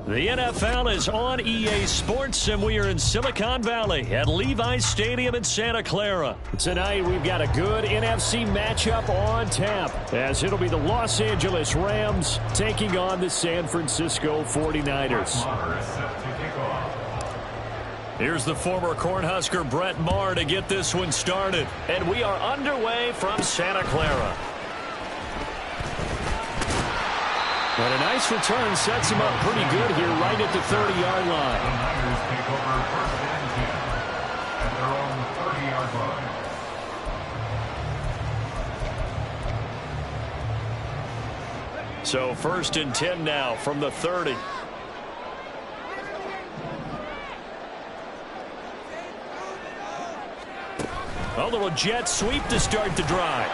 The NFL is on EA Sports, and we are in Silicon Valley at Levi's Stadium in Santa Clara. Tonight, we've got a good NFC matchup on tap, as it'll be the Los Angeles Rams taking on the San Francisco 49ers. Here's the former Cornhusker Brett Maher to get this one started. And we are underway from Santa Clara. And a nice return sets him up pretty good here right at the 30-yard line. The Niners take over first and 10 at their own 30-yard line. So first and 10 now from the 30. A little jet sweep to start the drive.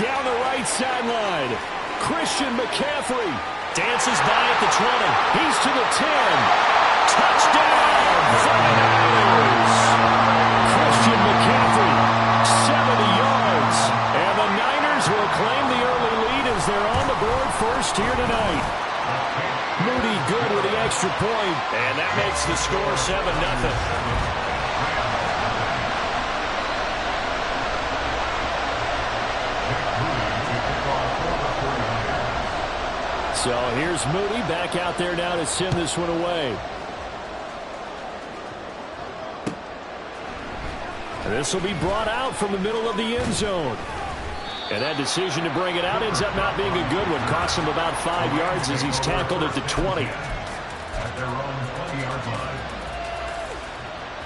Down the right sideline, Christian McCaffrey dances by at the 20. He's to the 10. Touchdown, 49ers. Christian McCaffrey, 70 yards. And the Niners will claim the early lead as they're on the board first here tonight. Moody good with the extra point. And that makes the score 7-0. So here's Moody back out there now to send this one away. This will be brought out from the middle of the end zone. And that decision to bring it out ends up not being a good one. Costs him about 5 yards as he's tackled at the 20. At their own 20-yard line.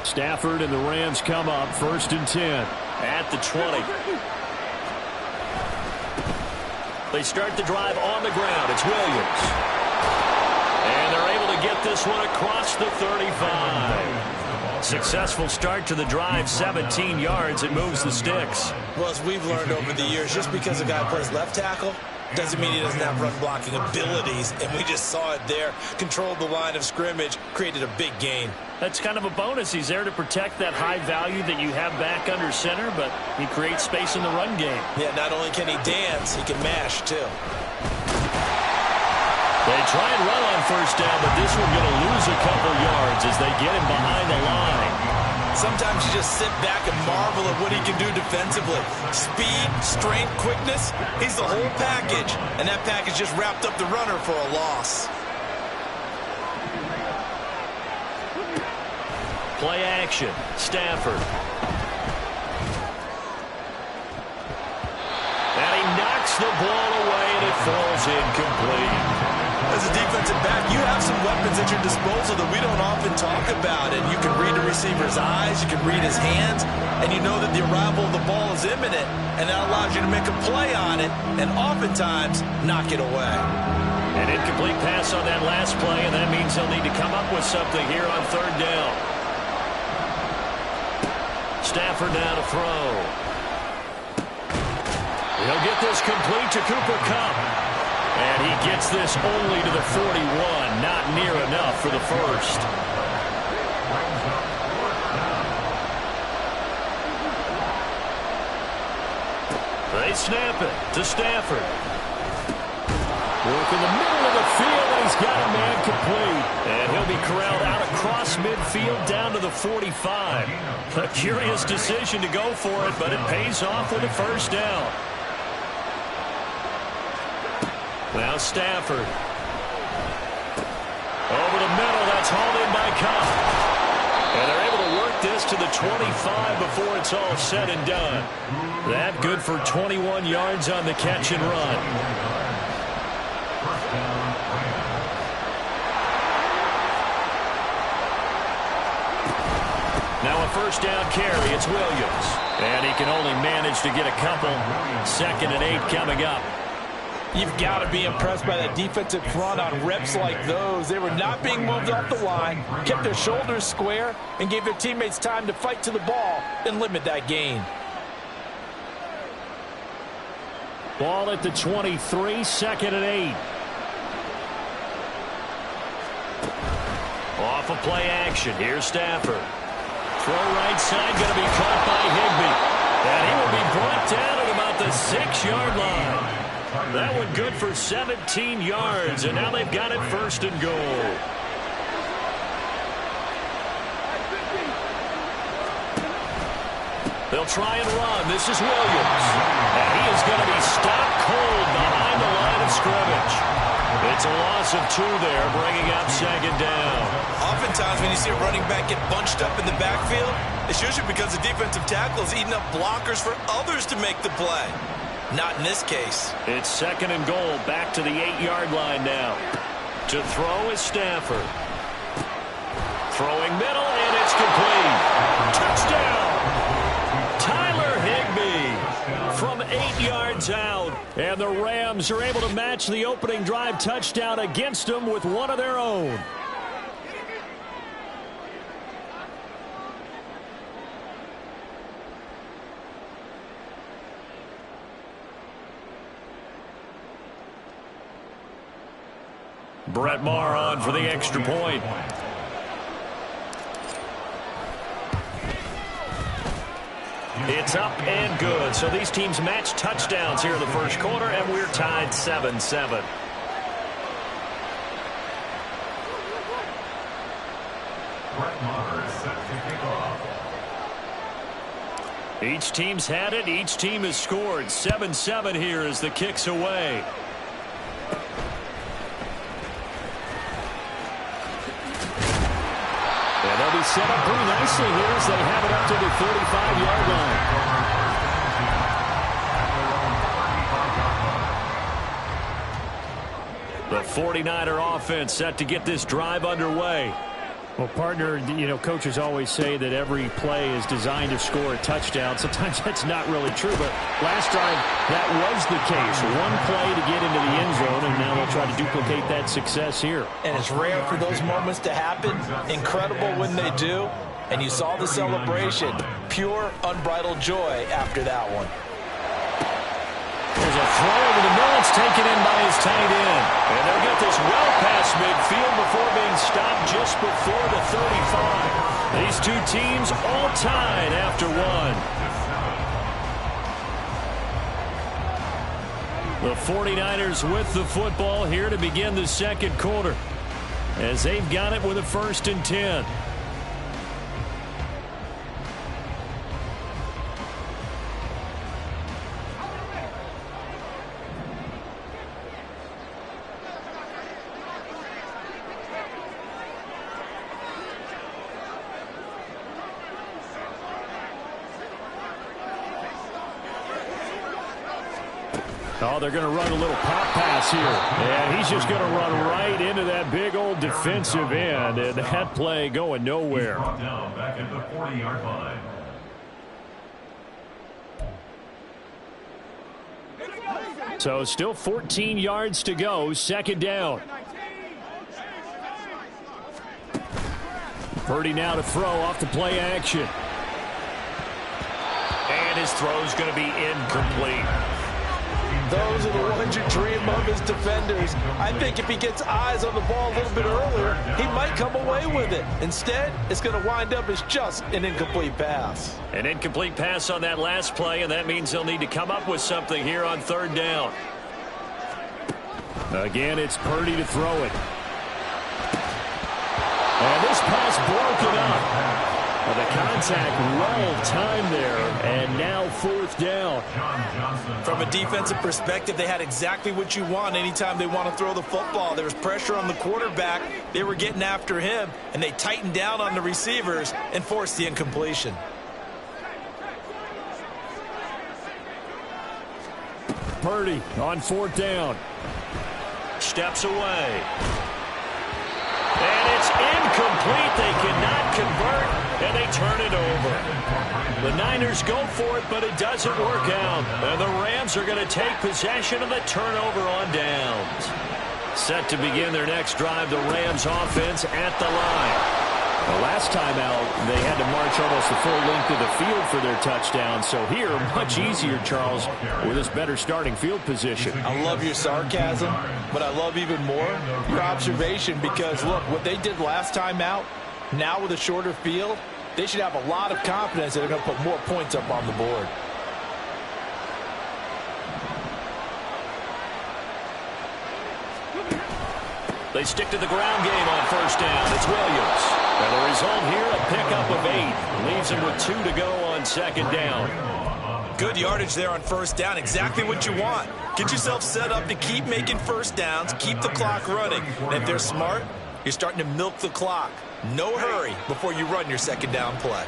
Stafford and the Rams come up first and 10 at the 20. They start the drive on the ground. It's Williams. And they're able to get this one across the 35. Successful start to the drive, 17 yards, and moves the sticks. Well, as we've learned over the years, just because a guy plays left tackle doesn't mean he doesn't have run blocking abilities, and we just saw it there. Controlled the line of scrimmage, created a big gain. That's kind of a bonus. He's there to protect that high value that you have back under center, but he creates space in the run game. Yeah, not only can he dance, he can mash, too. They try and run on first down, but this one's going to lose a couple yards as they get him behind the line. Sometimes you just sit back and marvel at what he can do defensively. Speed, strength, quickness, he's the whole package. And that package just wrapped up the runner for a loss. Play action, Stafford. And he knocks the ball away, and it falls incomplete. As a defensive back, you have some weapons at your disposal that we don't often talk about. And you can read the receiver's eyes, you can read his hands, and you know that the arrival of the ball is imminent. And that allows you to make a play on it, and oftentimes knock it away. An incomplete pass on that last play, and that means they'll need to come up with something here on third down. Stafford now to throw. He'll get this complete to Cooper Kupp. And he gets this only to the 41. Not near enough for the first. They snap it to Stafford. Work in the middle of the field, and he's got a man complete. And he'll be corralled out across midfield down to the 45. A curious decision to go for it, but it pays off with a first down. Now Stafford. Over the middle, that's hauled in by Kupp. And they're able to work this to the 25 before it's all said and done. That good for 21 yards on the catch and run. Now a first down carry, it's Williams. And he can only manage to get a couple. 2nd and 8 coming up. You've got to be impressed by that defensive front on reps like those. They were not being moved off the line, kept their shoulders square, and gave their teammates time to fight to the ball and limit that gain. Ball at the 23, 2nd and 8. Off of play action, here's Stafford. Throw right side, going to be caught by Higbee. And he will be brought down at about the 6-yard line. That one good for 17 yards, and now they've got it first and goal. They'll try and run. This is Williams. And he is going to be stopped cold behind the line of scrimmage. It's a loss of 2 there, bringing up second down. Oftentimes when you see a running back get bunched up in the backfield, it's usually because the defensive tackle is eating up blockers for others to make the play. Not in this case. It's second and goal, back to the 8-yard line now. To throw is Stafford. Throwing middle, and it's complete. Touchdown! Tyler Higbee from 8 yards out. And the Rams are able to match the opening drive touchdown against them with one of their own. Brett Maher on for the extra point. It's up and good. So these teams match touchdowns here in the first quarter, and we're tied 7-7. Brett Maher is set to kick off. Each team's had it. Each team has scored. 7-7 here as the kick's away. And they'll be set up pretty nicely here as they have it up to the 35-yard line. The 49er offense set to get this drive underway. Well, partner, you know, coaches always say that every play is designed to score a touchdown. Sometimes that's not really true, but last drive, that was the case. One play to get into the end zone, and now they'll try to duplicate that success here. And it's rare for those moments to happen. Incredible when they do. And you saw the celebration. Pure, unbridled joy after that one. There's a throw over the middle. It's taken in by his tight end. And they'll get this well past midfield before being stopped just before the 35. These two teams all tied after one. The 49ers with the football here to begin the second quarter, as they've got it with a 1st and 10. Oh, they're going to run a little pop pass here. And he's just going to run right into that big old defensive end. And that play going nowhere. Down back at the 40-yard line. So still 14 yards to go. Second down. Purdy now to throw off the play action. And his throw's going to be incomplete. Those are the ones you dream of as defenders. I think if he gets eyes on the ball a little bit earlier, he might come away with it. Instead, it's going to wind up as just an incomplete pass. An incomplete pass on that last play, and that means they'll need to come up with something here on 3rd down. Again, it's Purdy to throw it. And this pass broken up. Well, the contact well timed there, and now 4th down. From a defensive perspective, they had exactly what you want anytime they want to throw the football. There was pressure on the quarterback. They were getting after him, and they tightened down on the receivers and forced the incompletion. Purdy on 4th down. Steps away. And it's incomplete. They cannot convert, and they turn it over. The Niners go for it, but it doesn't work out. And the Rams are going to take possession of the turnover on downs. Set to begin their next drive, the Rams offense at the line. The last time out, they had to march almost the full length of the field for their touchdown. So here, much easier, Charles, with this better starting field position. I love your sarcasm, but I love even more your observation because, look, what they did last time out, now with a shorter field, they should have a lot of confidence that they're going to put more points up on the board. They stick to the ground game on first down. It's Williams. And the result here, a pickup of 8. Leaves him with 2 to go on second down. Good yardage there on first down. Exactly what you want. Get yourself set up to keep making first downs, keep the clock running. And if they're smart, you're starting to milk the clock. No hurry before you run your second down play.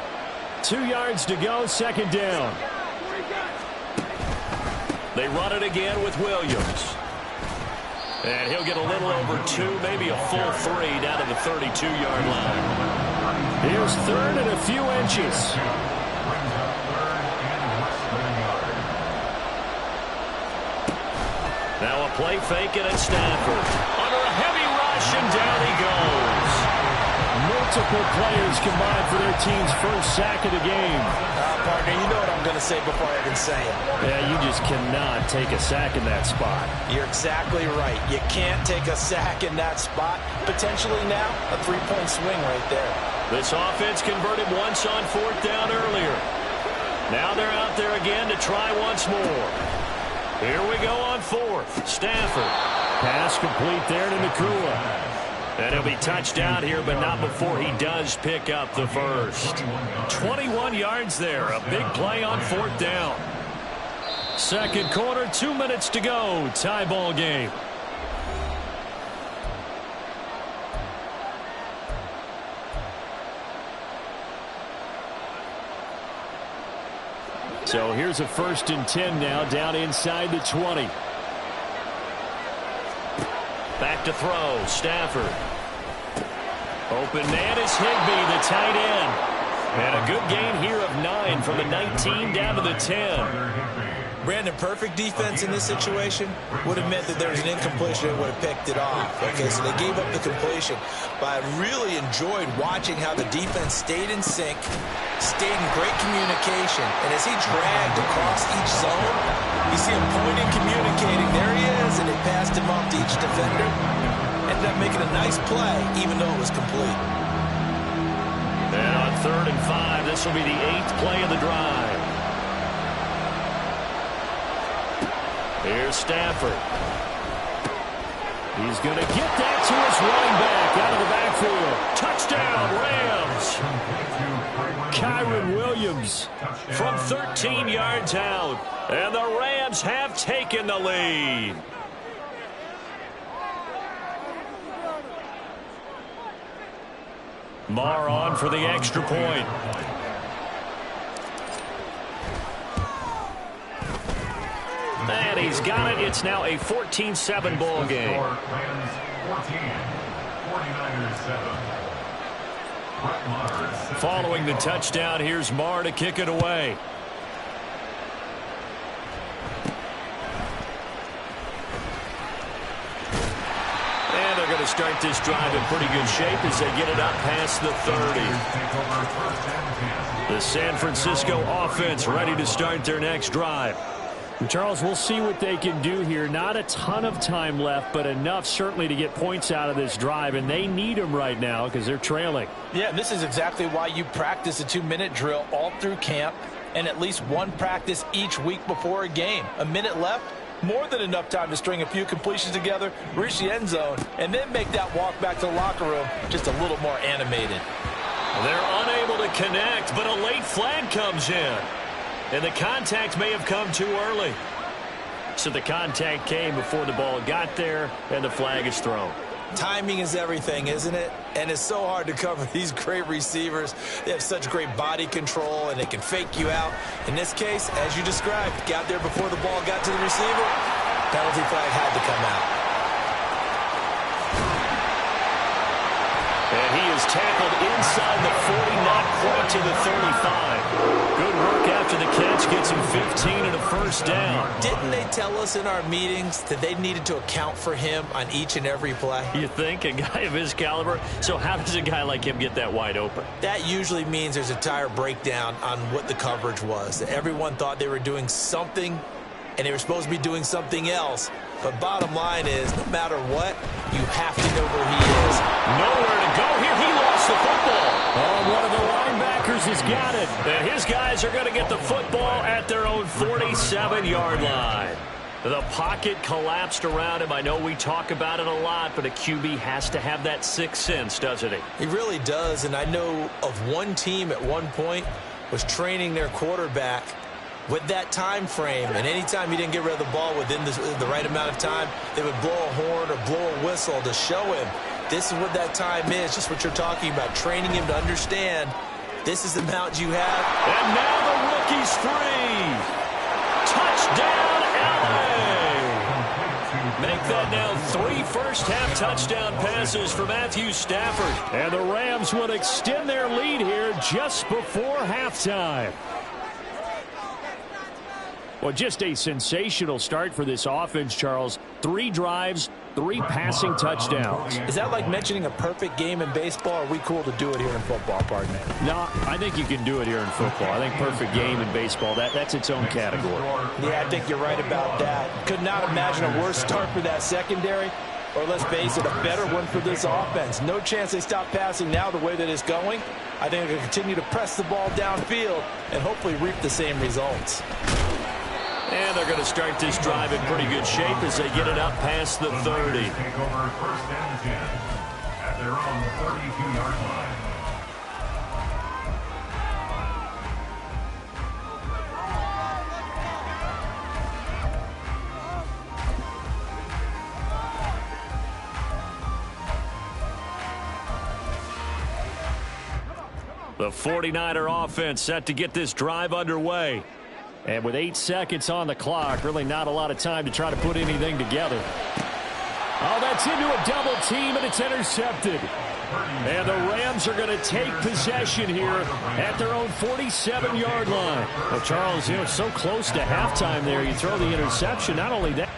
2 yards to go, second down. They run it again with Williams. And he'll get a little over 2, maybe a full 3 down to the 32-yard line. Here's third and a few inches. Now a play fake it at Stafford. Under a heavy rush, and down he goes. Multiple players combined for their team's first sack of the game. Partner, you know what I'm going to say before I even say it. Yeah, you just cannot take a sack in that spot. You're exactly right. You can't take a sack in that spot. Potentially now, a 3-point swing right there. This offense converted once on fourth down earlier. Now they're out there again to try once more. Here we go on fourth. Stafford. Pass complete there to Nakua. And he'll be touchdown here, but not before he does pick up the first. 21 yards there. A big play on fourth down. Second quarter, 2 minutes to go. Tie ball game. So here's a 1st and 10 now, down inside the 20. Back to throw, Stafford. Open man is Higbee, the tight end. And a good gain here of 9 from the 19 down to the 10. Brandon, perfect defense in this situation would have meant that there was an incompletion and would have picked it off. Okay, so they gave up the completion. But I really enjoyed watching how the defense stayed in sync, stayed in great communication. And as he dragged across each zone, you see him pointing, communicating. There he is, and they passed him off to each defender. Ended up making a nice play, even though it was complete. And on 3rd and 5, this will be the 8th play of the drive. Here's Stafford. He's going to get that to his running back out of the backfield. Touchdown, Rams. Kyren Williams from 13 yards out. And the Rams have taken the lead. Marr on for the extra point. And he's got it. It's now a 14-7 ball game. Following the touchdown, here's Marr to kick it away. And they're going to start this drive in pretty good shape as they get it up past the 30. The San Francisco offense ready to start their next drive. Charles, we'll see what they can do here. Not a ton of time left, but enough certainly to get points out of this drive, and they need them right now because they're trailing. Yeah, this is exactly why you practice a 2-minute drill all through camp and at least one practice each week before a game. A minute left, more than enough time to string a few completions together, reach the end zone, and then make that walk back to the locker room just a little more animated. They're unable to connect, but a late flag comes in. And the contact may have come too early. So the contact came before the ball got there, and the flag is thrown. Timing is everything, isn't it? And it's so hard to cover these great receivers. They have such great body control, and they can fake you out. In this case, as you described, got there before the ball got to the receiver. Penalty flag had to come out. And he is tackled inside the 40, not quite to the 35. Good work after the catch, gets him 15 and a first down. Didn't they tell us in our meetings that they needed to account for him on each and every play? You think? A guy of his caliber? So how does a guy like him get that wide open? That usually means there's a entire breakdown on what the coverage was. Everyone thought they were doing something, and they were supposed to be doing something else. But bottom line is, no matter what, you have to know where he is. Nowhere to go here. He lost the football. Oh, one of the linebackers has got it. And his guys are going to get the football at their own 47-yard line. The pocket collapsed around him. I know we talk about it a lot, but a QB has to have that sixth sense, doesn't he? He really does, and I know of one team at one point was training their quarterback with that time frame, and anytime he didn't get rid of the ball within the right amount of time, they would blow a horn or blow a whistle to show him this is what that time is, just what you're talking about, training him to understand this is the amount you have. And now the rookie's free. Touchdown, LA! Make that now 3 first-half touchdown passes for Matthew Stafford. And the Rams will extend their lead here just before halftime. Well, just a sensational start for this offense, Charles. 3 drives, 3 passing touchdowns. Is that like mentioning a perfect game in baseball, or are we cool to do it here in football, pardon me? No, I think you can do it here in football. I think perfect game in baseball, that's its own category. Yeah, I think you're right about that. Could not imagine a worse start for that secondary, or let's face it, a better one for this offense. No chance they stop passing now the way that it's going. I think they'll continue to press the ball downfield and hopefully reap the same results. And they're going to start this drive in pretty good shape as they get it up past the 30. Take over first and 10 at their own 32-yard line. The 49er offense set to get this drive underway. And with 8 seconds on the clock, really not a lot of time to try to put anything together. Oh, that's into a double team, and it's intercepted. And the Rams are going to take possession here at their own 47-yard line. Well, Charles, so close to halftime there. You throw the interception. Not only that.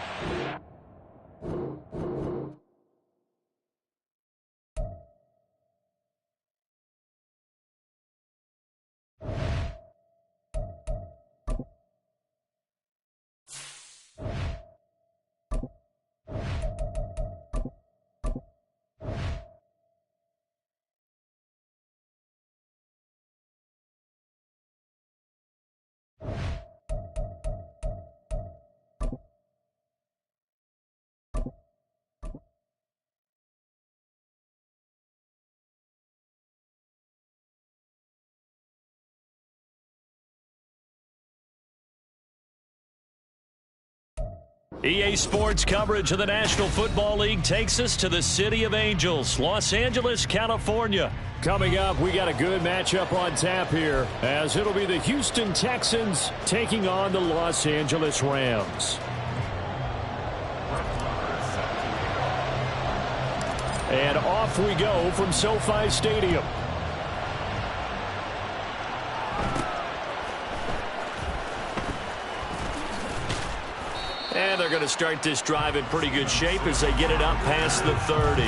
EA Sports coverage of the National Football League takes us to the City of Angels, Los Angeles, California. Coming up, we got a good matchup on tap here, as it'll be the Houston Texans taking on the Los Angeles Rams. And off we go from SoFi Stadium. And they're going to start this drive in pretty good shape as they get it up past the 30.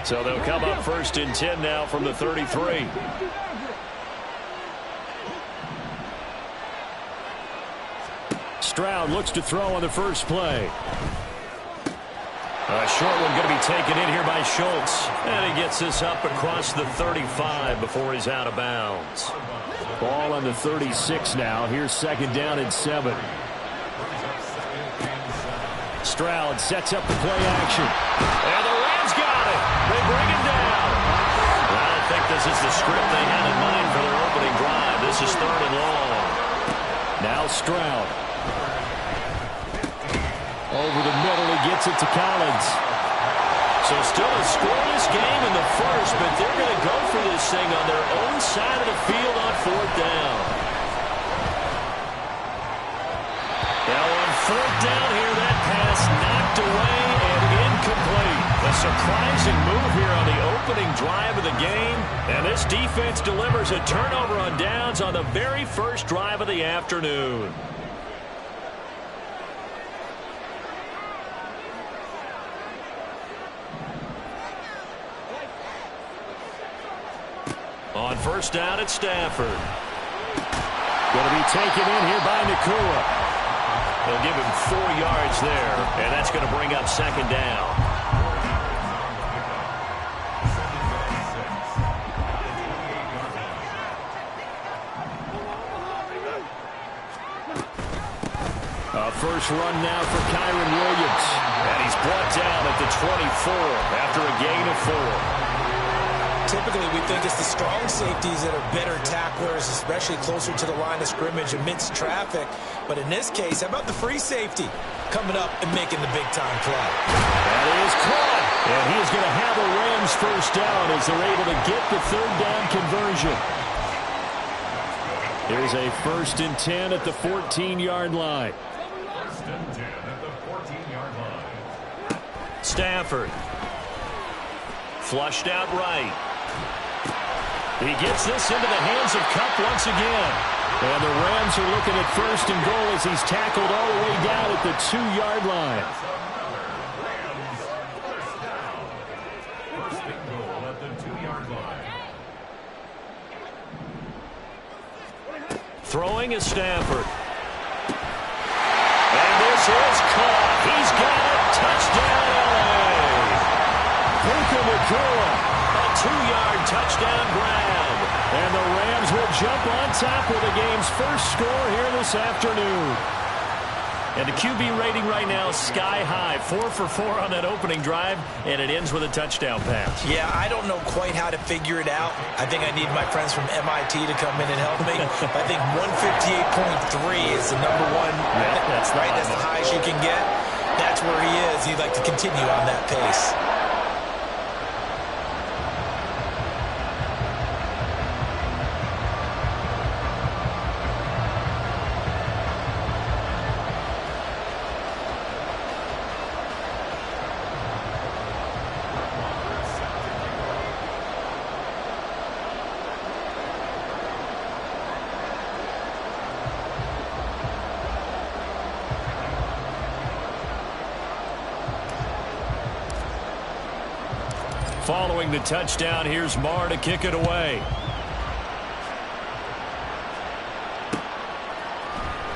So they'll come up first and 10 now from the 33. Stroud looks to throw on the first play. A short one going to be taken in here by Schultz. And he gets this up across the 35 before he's out of bounds. Ball on the 36 now. Here's second down and 7. Stroud sets up the play action. And the Rams got it. They bring him down. I don't think this is the script they had in mind for their opening drive. This is third and long. Now Stroud. Over the middle, he gets it to Collins. So still a scoreless game in the first, but they're going to go for this thing on their own side of the field on fourth down. Now on fourth down here, that pass knocked away and incomplete. A surprising move here on the opening drive of the game. And this defense delivers a turnover on downs on the very first drive of the afternoon. On first down, it's Stafford. Going to be taken in here by Nakua. They'll give him 4 yards there, and that's going to bring up second down. A first run now for Kyren Williams. And he's brought down at the 24 after a gain of 4. Typically, we think it's the strong safeties that are better tacklers, especially closer to the line of scrimmage amidst traffic. But in this case, how about the free safety coming up and making the big-time play? That is caught. And he is going to have a Rams first down as they're able to get the third down conversion. Here's a 1st and 10 at the 14-yard line. 1st and 10 at the 14-yard line. Stafford. Flushed out right. He gets this into the hands of Kupp once again. And the Rams are looking at 1st and goal as he's tackled all the way down at the 2-yard line. Rams first down. 1st and goal at the 2-yard line. Throwing is Stafford. And this is caught. He's got it. Touchdown, LA. Puka Nacua. A 2-yard touchdown grab. And the Rams will jump on top with the game's first score here this afternoon. And the QB rating right now, sky high. 4 for 4 on that opening drive, and it ends with a touchdown pass. Yeah, I don't know quite how to figure it out. I think I need my friends from MIT to come in and help me. I think 158.3 is the number one. That's the highest you can get. That's where he is. He'd like to continue on that pace. Following the touchdown, here's Marr to kick it away.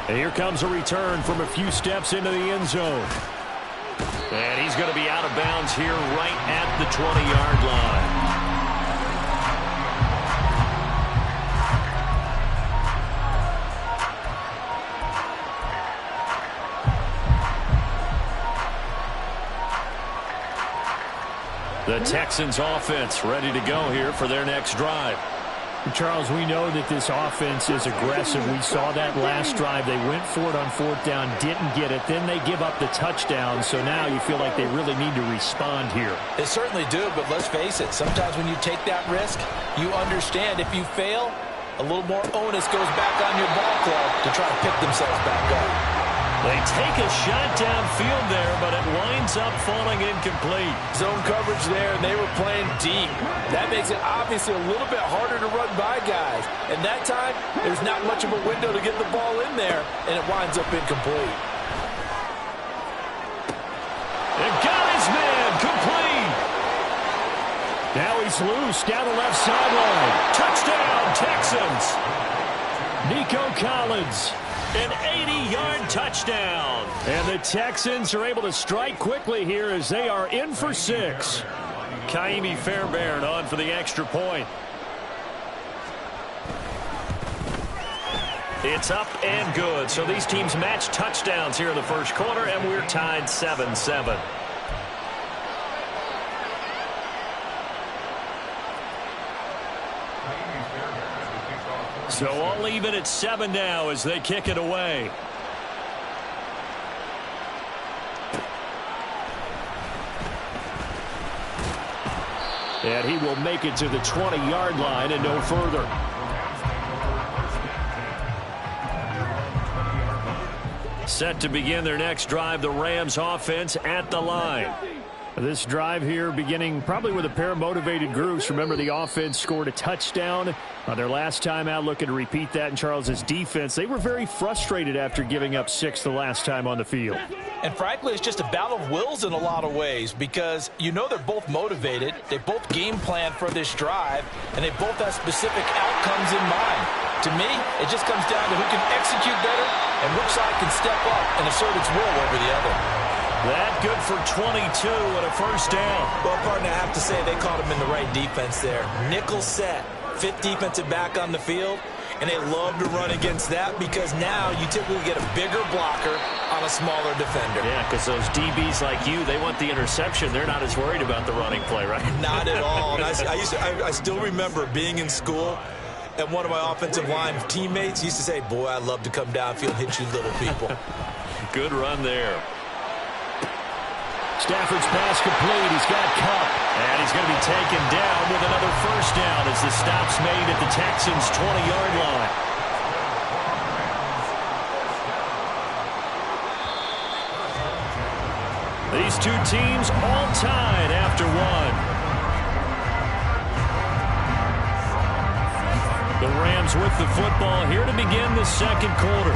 And here comes a return from a few steps into the end zone. And he's going to be out of bounds here right at the 20-yard line. The Texans offense ready to go here for their next drive. Charles, we know that this offense is aggressive. We saw that last drive. They went for it on 4th down, didn't get it. Then they give up the touchdown. So now you feel like they really need to respond here. They certainly do, but let's face it. Sometimes when you take that risk, you understand if you fail, a little more onus goes back on your ball club to try to pick themselves back up. They take a shot downfield there, but it winds up falling incomplete. Zone coverage there, and they were playing deep. That makes it obviously a little bit harder to run by guys. And that time, there's not much of a window to get the ball in there, and it winds up incomplete. And got his man, complete. Now he's loose down the left sideline. Touchdown, Texans. Nico Collins. An 80-yard touchdown. And the Texans are able to strike quickly here as they are in for 6. Kaimi Fairbairn on for the extra point. It's up and good. So these teams match touchdowns here in the first quarter, and we're tied 7-7. So all even at 7 now as they kick it away. And he will make it to the 20-yard line and no further. Set to begin their next drive, the Rams offense at the line. This drive here beginning probably with a pair of motivated groups. Remember, the offense scored a touchdown on their last time out, looking to repeat that. In Charles's defense, they were very frustrated after giving up 6 the last time on the field. And frankly, it's just a battle of wills in a lot of ways because you know they're both motivated. They both game plan for this drive, and they both have specific outcomes in mind. To me, it just comes down to who can execute better and which side can step up and assert its will over the other. That good for 22 and a first down. Well, partner, I have to say they caught him in the right defense there. Nickel set, 5th defensive back on the field. And they love to run against that because now you typically get a bigger blocker on a smaller defender. Yeah, because those DBs like you, they want the interception. They're not as worried about the running play, right? Not at all. And I still remember being in school, and one of my offensive line teammates used to say, boy, I'd love to come downfield and hit you little people. Good run there. Stafford's pass complete. He's got Kupp. And he's going to be taken down with another first down as the stop's made at the Texans' 20-yard line. These two teams all tied after one. The Rams with the football here to begin the second quarter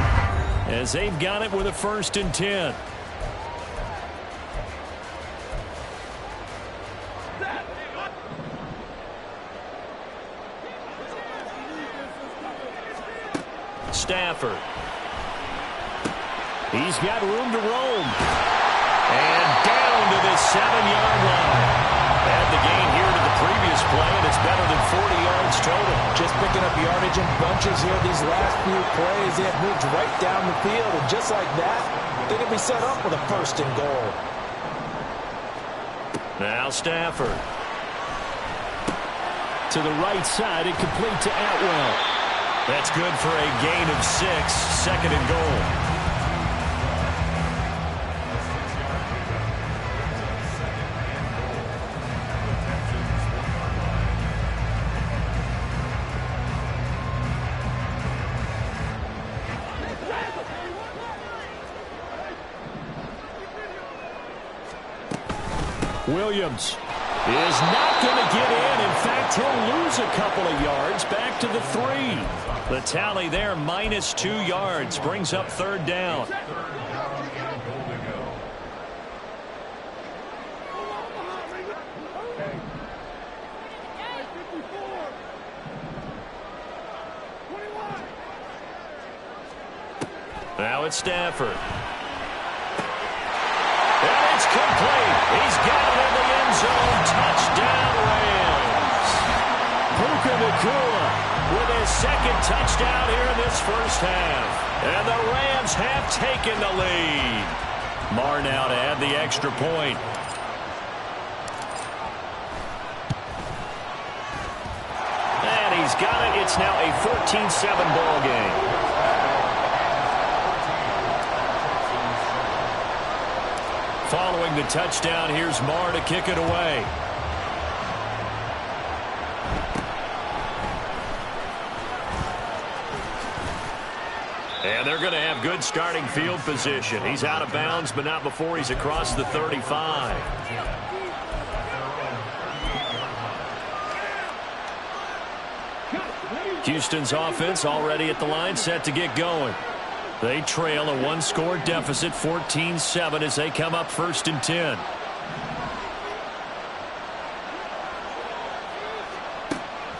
as they've got it with a 1st and 10. Stafford. He's got room to roam. And down to the 7-yard line. Had the gain here to the previous play, and it's better than 40 yards total. Just picking up yardage in bunches here these last few plays. They have moved right down the field, and just like that, they're going to be set up with a 1st and goal. Now Stafford. To the right side, incomplete to Atwell. That's good for a gain of 6, 2nd and goal. Williams is not going to get in. In fact, he'll lose a couple of yards back to the 3. The tally there, -2 yards, brings up 3rd down. Now it's Stafford. And it's complete. He's got it in the end zone. Touchdown, Rams. Puka Nacua with his 2nd touchdown here in this first half. And the Rams have taken the lead. Marr now to add the extra point. And he's got it. It's now a 14-7 ball game. Following the touchdown, here's Marr to kick it away. And they're going to have good starting field position. He's out of bounds, but not before he's across the 35. Houston's offense already at the line, set to get going. They trail a 1-score deficit, 14-7, as they come up 1st and 10.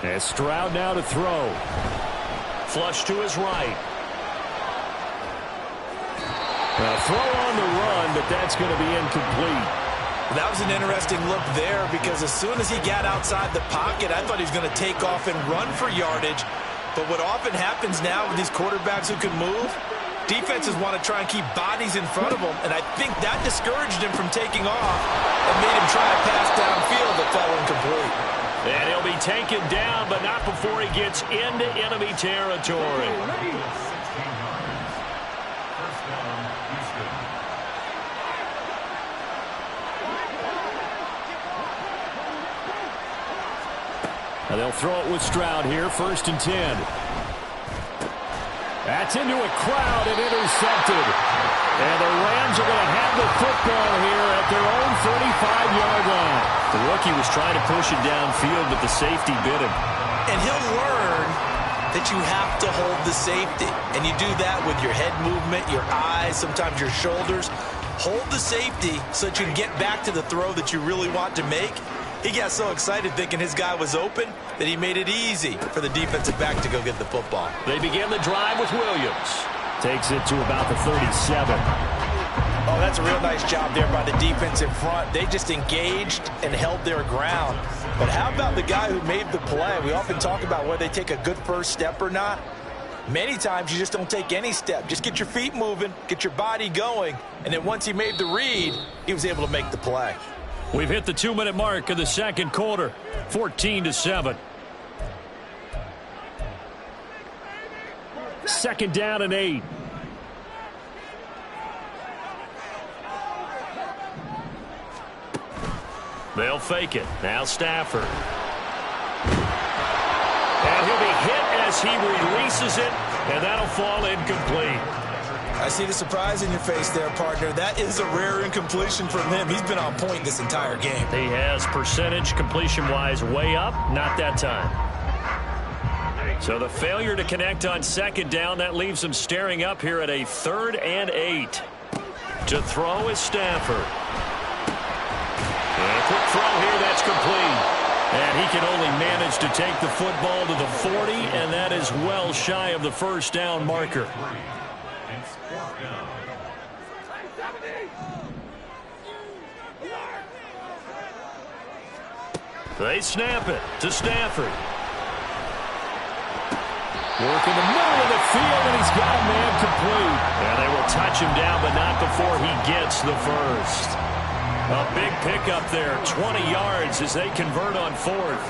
And Stroud now to throw. Flush to his right. A throw on the run, but that's going to be incomplete. That was an interesting look there because as soon as he got outside the pocket, I thought he was going to take off and run for yardage. But what often happens now with these quarterbacks who can move, defenses want to try and keep bodies in front of them, and I think that discouraged him from taking off and made him try to pass downfield that fell incomplete. And he'll be taken down, but not before he gets into enemy territory. And they'll throw it with Stroud here, 1st and 10. That's into a crowd and intercepted. And the Rams are going to have the football here at their own 35-yard line. The rookie was trying to push it downfield, but the safety bit him. And he'll learn that you have to hold the safety. And you do that with your head movement, your eyes, sometimes your shoulders. Hold the safety so that you can get back to the throw that you really want to make. He got so excited thinking his guy was open that he made it easy for the defensive back to go get the football. They begin the drive with Williams. Takes it to about the 37. Oh, that's a real nice job there by the defense in front. They just engaged and held their ground. But how about the guy who made the play? We often talk about whether they take a good first step or not. Many times you just don't take any step. Just get your feet moving, get your body going, and then once he made the read, he was able to make the play. We've hit the 2-minute mark of the second quarter, 14-7. Second down and 8. They'll fake it. Now Stafford. And he'll be hit as he releases it, and that'll fall incomplete. I see the surprise in your face there, partner. That is a rare incompletion from him. He's been on point this entire game. He has percentage completion-wise way up, not that time. So the failure to connect on second down, that leaves him staring up here at a 3rd and 8. To throw is Stafford. And a quick throw here, that's complete. And he can only manage to take the football to the 40, and that is well shy of the first down marker. They snap it to Stafford. Work in the middle of the field, and he's got a man complete. And they will touch him down, but not before he gets the first. A big pickup there, 20 yards as they convert on 4th.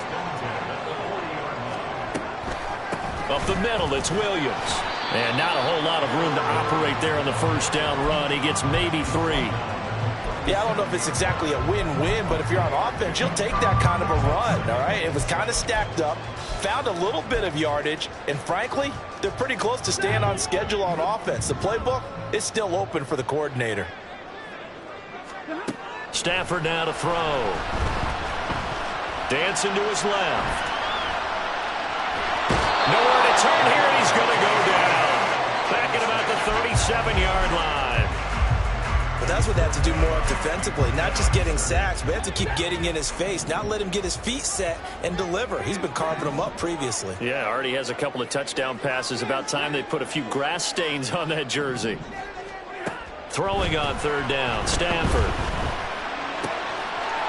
Up the middle, it's Williams. And not a whole lot of room to operate there on the first down run. He gets maybe 3. Yeah, I don't know if it's exactly a win-win, but if you're on offense, you'll take that kind of a run, all right? It was kind of stacked up, found a little bit of yardage, and frankly, they're pretty close to staying on schedule on offense. The playbook is still open for the coordinator. Stafford now to throw. Dancing to his left. Nowhere to turn here, and he's going to go down. Back at about the 37-yard line. But that's what they have to do more of defensively. Not just getting sacks, but they have to keep getting in his face. Not let him get his feet set and deliver. He's been carving them up previously. Yeah, already has a couple of touchdown passes. About time they put a few grass stains on that jersey. Throwing on 3rd down, Stafford.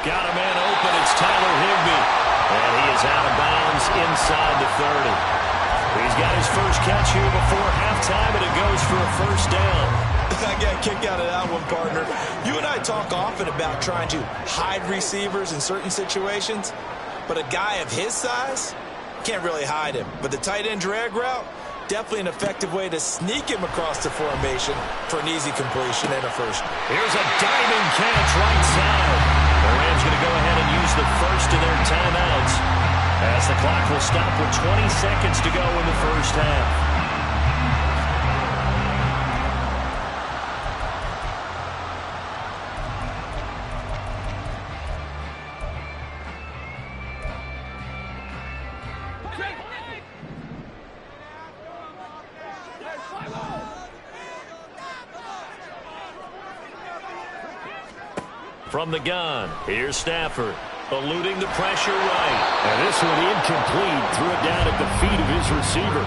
Got a man open, it's Tyler Higbee. And he is out of bounds inside the 30. He's got his first catch here before halftime, and it goes for a first down. I got a kick out of that one, partner. You and I talk often about trying to hide receivers in certain situations, but a guy of his size can't really hide him. But the tight end drag route, definitely an effective way to sneak him across the formation for an easy completion and a first. Here's a diving catch right side. The Rams going to go ahead and use the first of their timeouts as the clock will stop with 20 seconds to go in the first half. From the gun, here's Stafford, eluding the pressure right. And this one incomplete, threw it down at the feet of his receiver.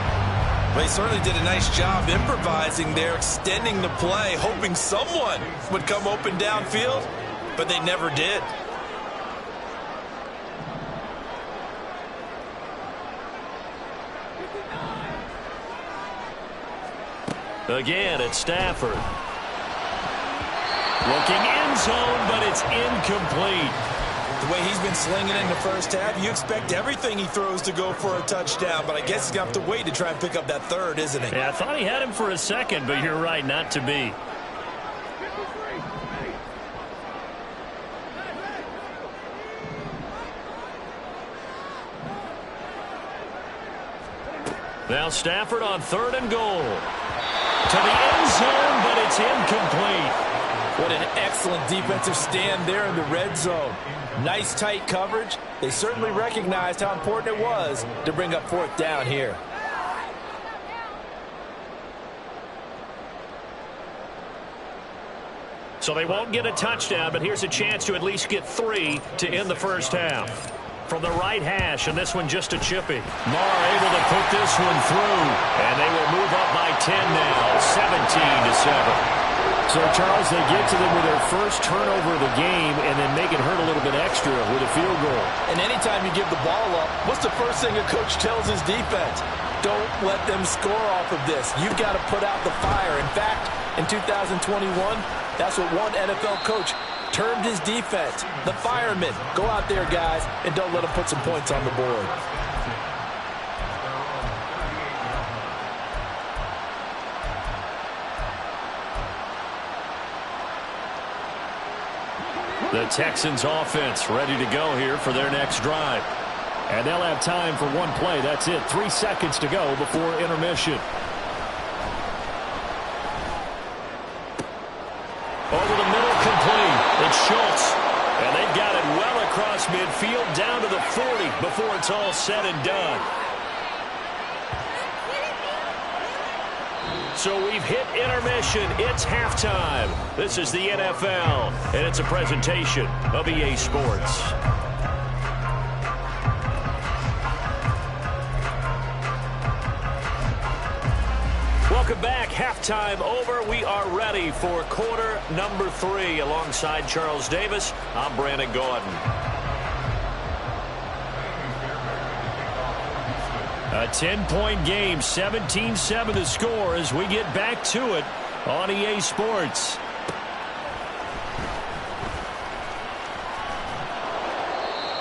They certainly did a nice job improvising there, extending the play, hoping someone would come open downfield, but they never did. Again, it's Stafford. Looking end zone, but it's incomplete. The way he's been slinging in the first half, you expect everything he throws to go for a touchdown, but I guess he's going to have to wait to try and pick up that third, isn't he? Yeah, I thought he had him for a second, but you're right, not to be. Now Stafford on 3rd and goal. To the end zone, but it's incomplete. What an excellent defensive stand there in the red zone. Nice tight coverage. They certainly recognized how important it was to bring up 4th down here. So they won't get a touchdown, but here's a chance to at least get 3 to end the first half. From the right hash, and this one just a chippy. Marr able to put this one through, and they will move up by 10 now, 17-7. So, Charles, they get to them with their first turnover of the game and then make it hurt a little bit extra with a field goal. And anytime you give the ball up, what's the first thing a coach tells his defense? Don't let them score off of this. You've got to put out the fire. In fact, in 2021, that's what one NFL coach termed his defense. The firemen. Go out there, guys, and don't let them put some points on the board. The Texans offense ready to go here for their next drive. And they'll have time for one play. That's it. 3 seconds to go before intermission. Over the middle, complete. It's Schultz. And they've got it well across midfield down to the 40 before it's all said and done. So we've hit intermission. It's halftime. This is the NFL, and it's a presentation of EA Sports. Welcome back. Halftime over. We are ready for quarter number 3. Alongside Charles Davis, I'm Brandon Gaudin. A 10-point game, 17-7 the score as we get back to it on EA Sports.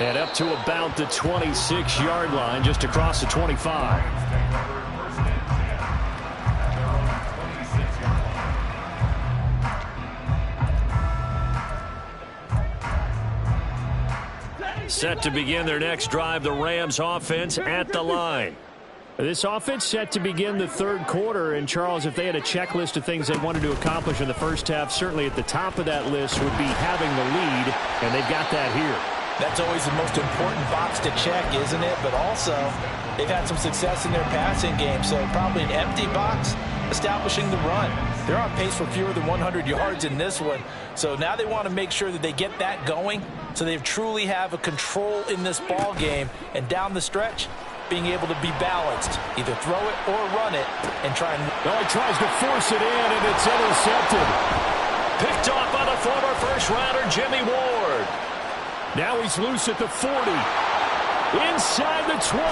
And up to about the 26-yard line, just across the 25. Set to begin their next drive, the Rams offense at the line. This offense set to begin the third quarter, and Charles, if they had a checklist of things they wanted to accomplish in the first half, certainly at the top of that list would be having the lead, and they've got that here. That's always the most important box to check, isn't it? But also, they've had some success in their passing game, so probably an empty box establishing the run. They're on pace for fewer than 100 yards in this one, so now they want to make sure that they get that going so they truly have a control in this ball game, and down the stretch, being able to be balanced, either throw it or run it, and try and... Oh, he tries to force it in, and it's intercepted. Picked off by the former first-rounder, Jimmy Ward. Now he's loose at the 40. Inside the 20.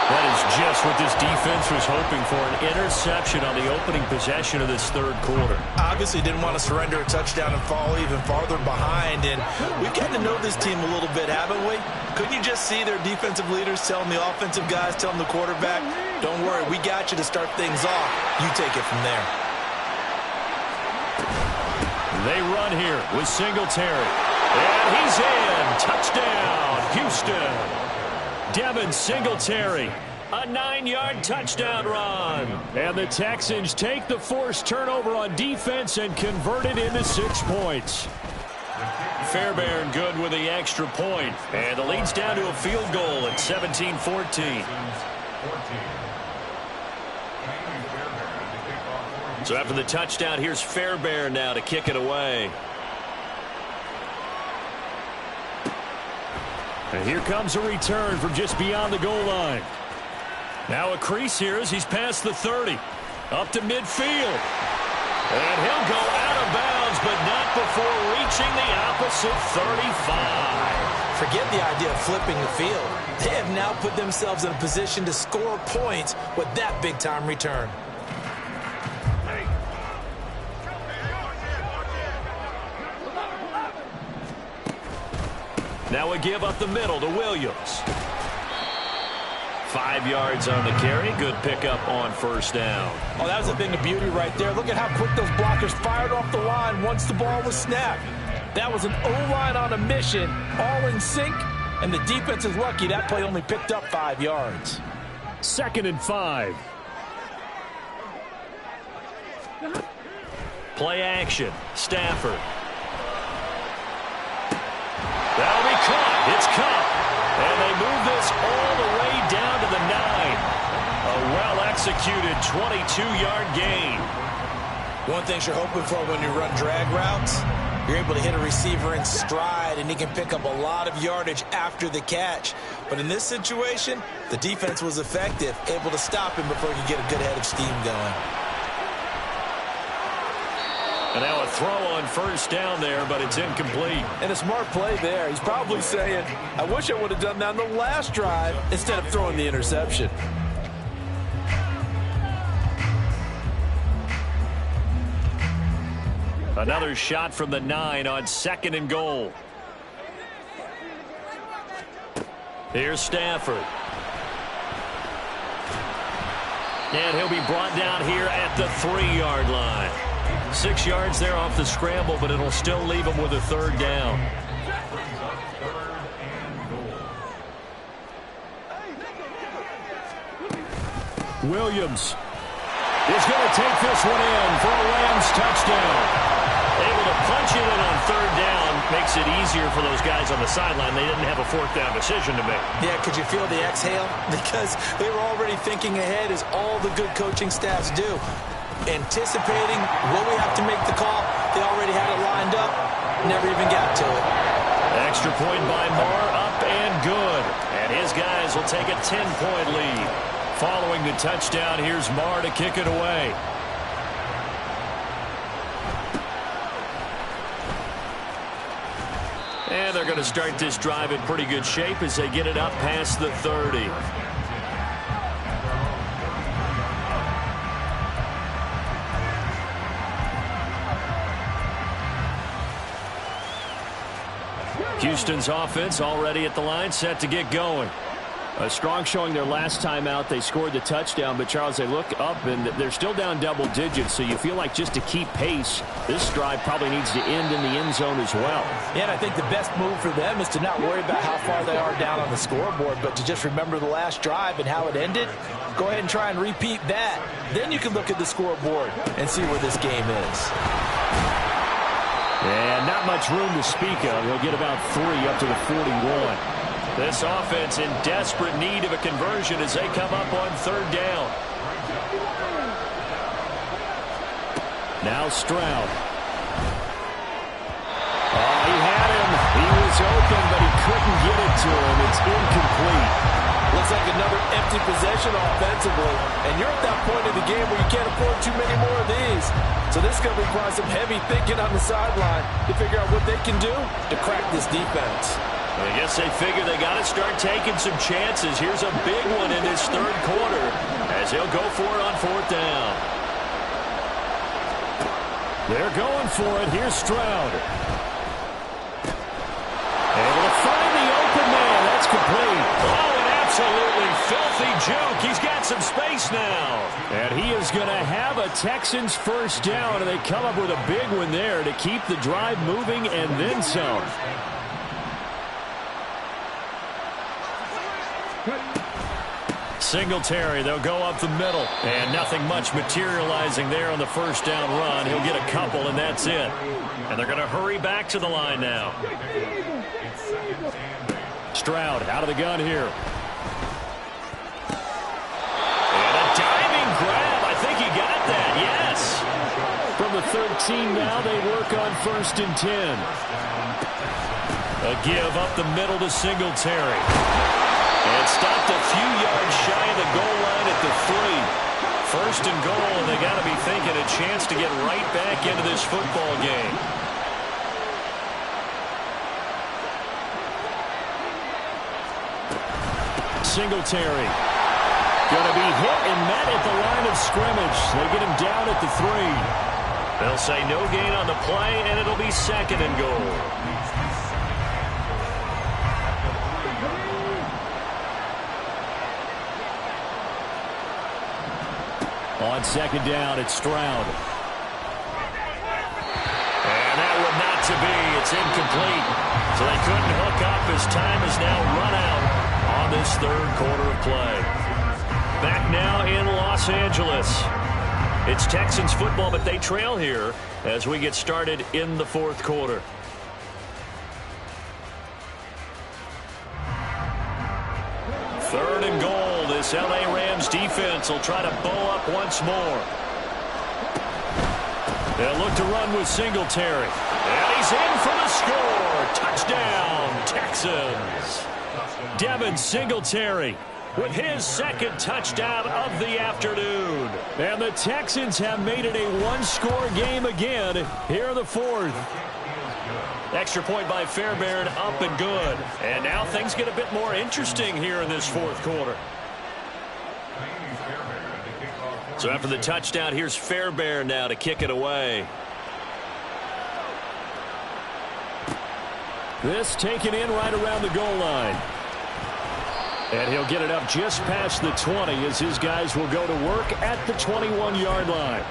That is just what this defense was hoping for, an interception on the opening possession of this third quarter. Obviously didn't want to surrender a touchdown and fall even farther behind, and we've gotten to know this team a little bit, haven't we? Couldn't you just see their defensive leaders telling the offensive guys, telling the quarterback, don't worry, we got you to start things off. You take it from there. They run here with Singletary. And he's in. Touchdown, Houston. Devin Singletary, a 9-yard touchdown run. And the Texans take the forced turnover on defense and convert it into 6 points. Fairbairn good with the extra point. And the lead's down to a field goal at 17-14. So after the touchdown, here's Fairbairn now to kick it away. And here comes a return from just beyond the goal line. Now a crease here as he's past the 30. Up to midfield. And he'll go out of bounds, but not before reaching the opposite 35. Forget the idea of flipping the field. They have now put themselves in a position to score points with that big-time return. Now a give up the middle to Williams. 5 yards on the carry. Good pickup on first down. Oh, that was a thing of beauty right there. Look at how quick those blockers fired off the line once the ball was snapped. That was an O-line on a mission, all in sync, and the defense is lucky that play only picked up 5 yards. 2nd and 5. Play action. Stafford. That'll be caught. It's caught. And they move this all the way down to the 9. A well-executed 22-yard gain. One thing you're hoping for when you run drag routes, you're able to hit a receiver in stride, and he can pick up a lot of yardage after the catch. But in this situation, the defense was effective, able to stop him before he could get a good head of steam going. And now a throw on first down there, but it's incomplete. And a smart play there. He's probably saying, I wish I would have done that on the last drive instead of throwing the interception. Another shot from the 9 on 2nd and goal. Here's Stafford. And he'll be brought down here at the 3-yard line. 6 yards there off the scramble, but it'll still leave him with a 3rd down. Williams is going to take this one in for a Rams touchdown. Able to punch it in on 3rd down. Makes it easier for those guys on the sideline. They didn't have a 4th down decision to make. Yeah, could you feel the exhale? Because they were already thinking ahead, as all the good coaching staffs do. Anticipating what we have to make the call. They already had it lined up. Never even got to it. Extra point by Marr, up and good. And his guys will take a 10-point lead. Following the touchdown, here's Marr to kick it away. And they're going to start this drive in pretty good shape as they get it up past the 30. Houston's offense already at the line, set to get going. A strong showing their last time out. They scored the touchdown, but, Charles, they look up, and they're still down double digits, so you feel like just to keep pace, this drive probably needs to end in the end zone as well. Yeah, and I think the best move for them is to not worry about how far they are down on the scoreboard, but to just remember the last drive and how it ended. Go ahead and try and repeat that. Then you can look at the scoreboard and see where this game is. And not much room to speak of. He'll get about 3 up to the 41. This offense in desperate need of a conversion as they come up on 3rd down. Now Stroud. Oh, he had him. He was open, but he couldn't get it to him. It's incomplete. Looks like another empty possession offensively. And you're at that point in the game where you can't afford too many more of these. So this is going to require some heavy thinking on the sideline to figure out what they can do to crack this defense. I guess they figure they got to start taking some chances. Here's a big one in this 3rd quarter as he'll go for it on 4th down. They're going for it. Here's Stroud. Able to find the open man. That's complete. Oh, an absolutely filthy juke. He's got some space now. And he is going to have a Texans 1st down, and they come up with a big one there to keep the drive moving and then some. Singletary, they'll go up the middle. And nothing much materializing there on the 1st down run. He'll get a couple, and that's it. And they're going to hurry back to the line now. Stroud out of the gun here. And a diving grab. I think he got that, yes. From the 13 now, they work on 1st and 10. A give up the middle to Singletary. And stopped a few yards shy of the goal line at the 3. 1st and goal, and they got to be thinking a chance to get right back into this football game. Singletary. Going to be hit and met at the line of scrimmage. They get him down at the 3. They'll say no gain on the play, and it'll be 2nd and goal. On 2nd down, it's Stroud. And that would not to be. It's incomplete. So they couldn't hook up as time is now run out on this 3rd quarter of play. Back now in Los Angeles. It's Texans football, but they trail here as we get started in the 4th quarter. Third and goal. This L.A. Rams defense will try to bow up once more. They'll look to run with Singletary. And he's in for the score. Touchdown, Texans. Devin Singletary. with his second touchdown of the afternoon. And the Texans have made it a one-score game again here in the fourth. Extra point by Fairbairn, up and good. And now things get a bit more interesting here in this fourth quarter. So after the touchdown, here's Fairbairn now to kick it away. This taken in right around the goal line. And he'll get it up just past the 20 as his guys will go to work at the 21-yard line.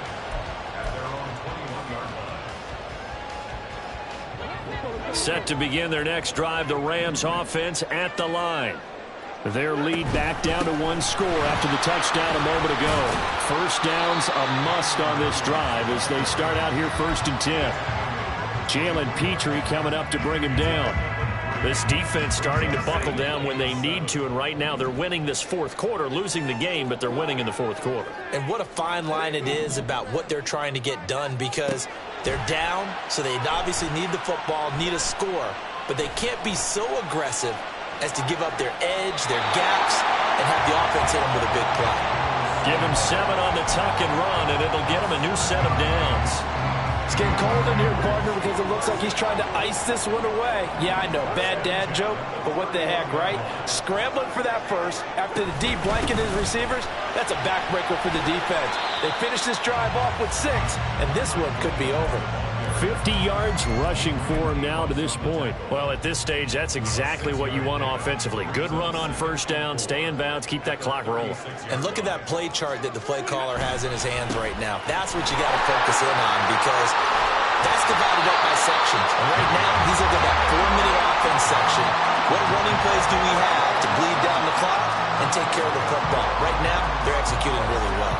Set to begin their next drive, the Rams offense at the line. Their lead back down to one score after the touchdown a moment ago. First down's a must on this drive as they start out here 1st and 10. Jalen Petrie coming up to bring him down. This defense starting to buckle down when they need to, and right now they're winning this fourth quarter, losing the game, but they're winning in the fourth quarter. And what a fine line it is about what they're trying to get done, because they're down, so they obviously need the football, need a score, but they can't be so aggressive as to give up their edge, their gaps, and have the offense hit them with a big play. Give him 7 on the tuck and run, and it'll get him a new set of downs. It's getting cold in here, partner, because it looks like he's trying to ice this one away. Yeah, I know, bad dad joke, but what the heck, right? Scrambling for that first after the deep blanket his receivers, that's a backbreaker for the defense. They finish this drive off with 6, and this one could be over. 50 yards rushing for him now to this point. Well, at this stage, that's exactly what you want offensively. Good run on first down, stay in bounds, keep that clock rolling. And look at that play chart that the play caller has in his hands right now. That's what you got to focus in on, because that's divided up by sections. And right now, he's looking at that 4-minute offense section. What running plays do we have to bleed down the clock and take care of the football? Right now, they're executing really well.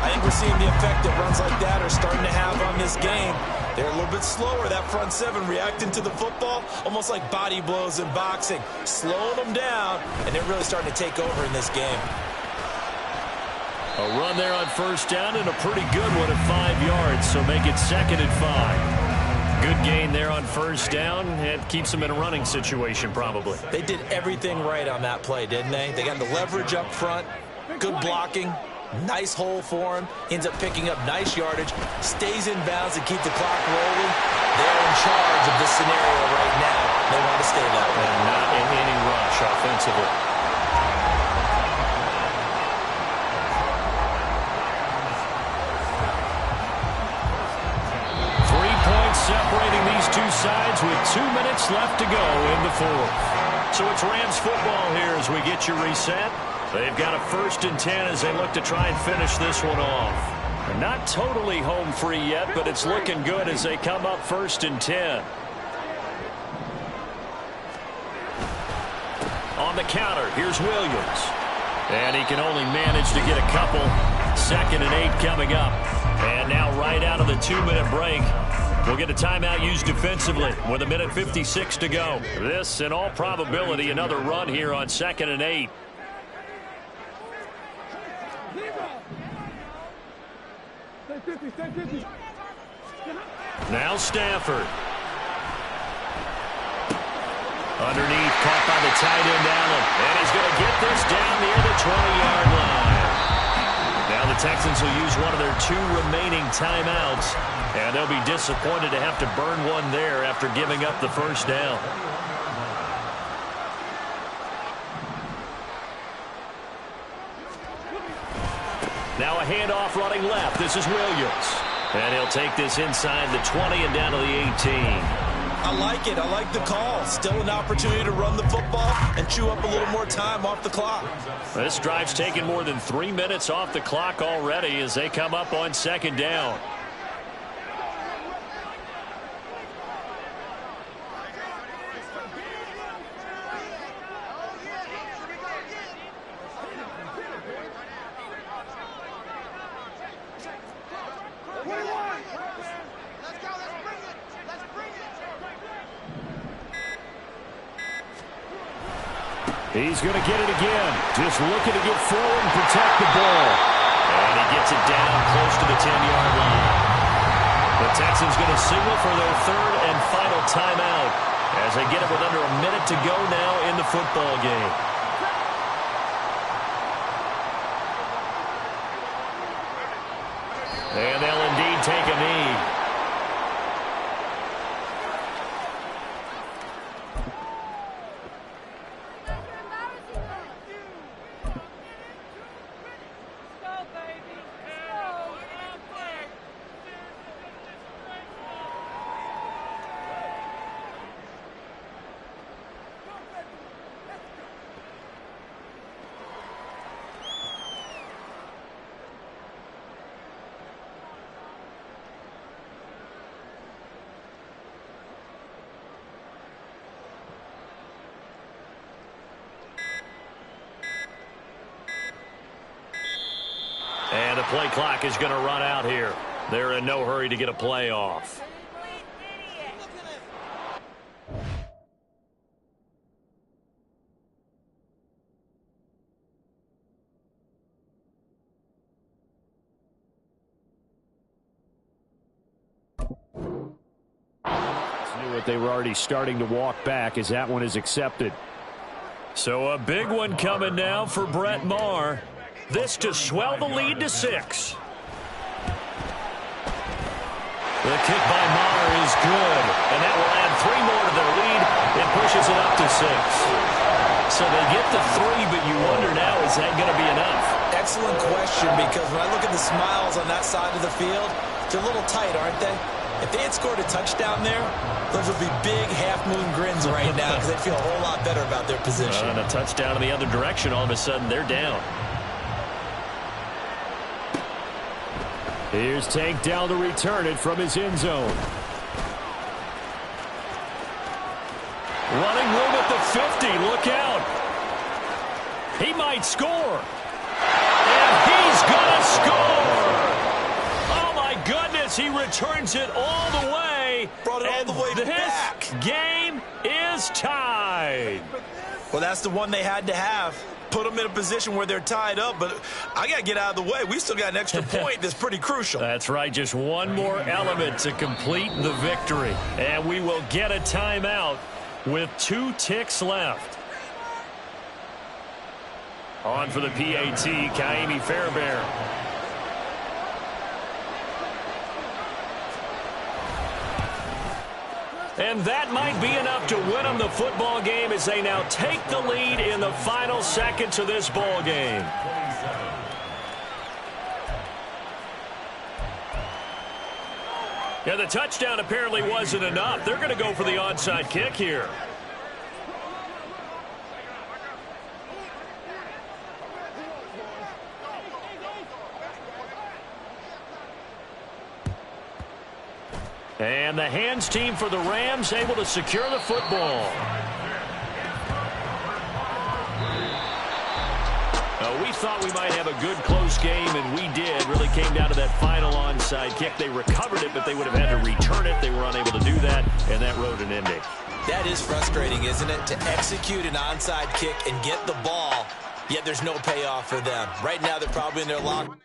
I think we're seeing the effect that runs like that are starting to have on this game. They're a little bit slower, that front 7, reacting to the football, almost like body blows in boxing, slowing them down, and they're really starting to take over in this game. A run there on first down, and a pretty good one at 5 yards, so make it 2nd and 5. Good gain there on first down, and keeps them in a running situation probably. They did everything right on that play, didn't they? They got the leverage up front, good blocking. Nice hole for him. Ends up picking up nice yardage. Stays in bounds to keep the clock rolling. They're in charge of this scenario right now. They want to stay that way. And not in any rush offensively. 3 points separating these two sides with 2 minutes left to go in the fourth. So it's Rams football here as we get you reset. They've got a 1st and 10 as they look to try and finish this one off. They're not totally home free yet, but it's looking good as they come up 1st and 10. On the counter, here's Williams. And he can only manage to get a couple. 2nd and 8 coming up. And now right out of the 2-minute break, we'll get a timeout used defensively with 1:56 to go. This, in all probability, another run here on 2nd and 8. Now Stafford. Underneath, caught by the tight end Allen. And he's going to get this down near the 20-yard line. Now the Texans will use one of their 2 remaining timeouts. And they'll be disappointed to have to burn one there after giving up the first down. Now a handoff running left. This is Williams. And he'll take this inside the 20 and down to the 18. I like it. I like the call. Still an opportunity to run the football and chew up a little more time off the clock. This drive's taken more than 3 minutes off the clock already as they come up on 2nd down. He's going to get it again. Just looking to get forward and protect the ball. And he gets it down close to the 10-yard line. The Texans going to signal for their 3rd and final timeout as they get it with under a minute to go now in the football game. And they'll indeed take a knee. And the play clock is going to run out here. They're in no hurry to get a play off. Knew it. They were already starting to walk back as that one is accepted. So a big one coming now for Brett Maher. This to swell the lead to 6. The kick by Maher is good, and that will add 3 more to their lead. It pushes it up to 6. So they get to 3, but you wonder now, is that going to be enough? Excellent question, because when I look at the smiles on that side of the field, they're a little tight, aren't they? If they had scored a touchdown there, those would be big half-moon grins right now because they'd feel a whole lot better about their position. And a touchdown in the other direction, all of a sudden they're down. Here's Tank Dell to return it from his end zone. Running room at the 50. Look out. He might score. And he's going to score. Oh, my goodness. He returns it all the way. Brought it all the way back. This game is tied. Well, that's the one they had to have. Put them in a position where they're tied up, but I got to get out of the way. We still got an extra point that's pretty crucial. That's right. Just one more element to complete the victory. And we will get a timeout with 2 ticks left. On for the PAT, Ka'imi Fairbairn. And that might be enough to win them the football game as they now take the lead in the final seconds of this ball game. Yeah, the touchdown apparently wasn't enough. They're going to go for the onside kick here. And the hands team for the Rams able to secure the football. We thought we might have a good close game, and we did. Really came down to that final onside kick. They recovered it, but they would have had to return it. They were unable to do that, and that wrote an ending. That is frustrating, isn't it? To execute an onside kick and get the ball, yet there's no payoff for them. Right now, they're probably in their locker.